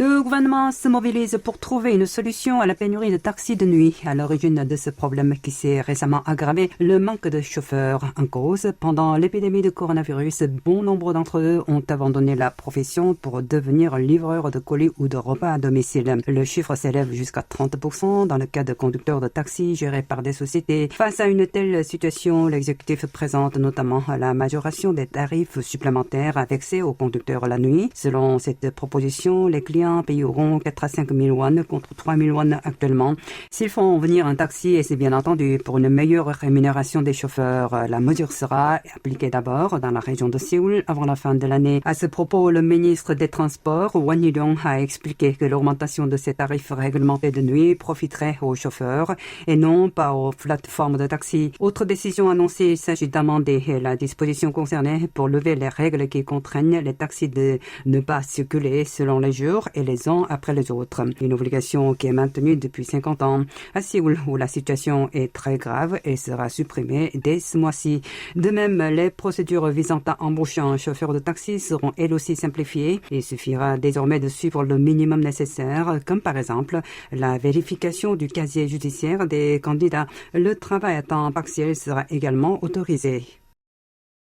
Le gouvernement se mobilise pour trouver une solution à la pénurie de taxis de nuit. À l'origine de ce problème qui s'est récemment aggravé, le manque de chauffeurs en cause. Pendant l'épidémie de coronavirus, bon nombre d'entre eux ont abandonné la profession pour devenir livreurs de colis ou de repas à domicile. Le chiffre s'élève jusqu'à 30% dans le cas de conducteurs de taxis gérés par des sociétés. Face à une telle situation, l'exécutif présente notamment la majoration des tarifs supplémentaires affectés aux conducteurs la nuit. Selon cette proposition, les clients payeront 4 à 5 000 won contre 3 000 won actuellement. S'ils font venir un taxi, et c'est bien entendu pour une meilleure rémunération des chauffeurs, la mesure sera appliquée d'abord dans la région de Séoul avant la fin de l'année. À ce propos, le ministre des Transports, Won Hee-ryong, a expliqué que l'augmentation de ces tarifs réglementés de nuit profiterait aux chauffeurs et non pas aux plateformes de taxi. Autre décision annoncée, il s'agit d'amender la disposition concernée pour lever les règles qui contraignent les taxis de ne pas circuler selon les jours et les uns après les autres. Une obligation qui est maintenue depuis 50 ans. À Séoul, où la situation est très grave, elle sera supprimée dès ce mois-ci. De même, les procédures visant à embaucher un chauffeur de taxi seront elles aussi simplifiées. Il suffira désormais de suivre le minimum nécessaire, comme par exemple la vérification du casier judiciaire des candidats. Le travail à temps partiel sera également autorisé.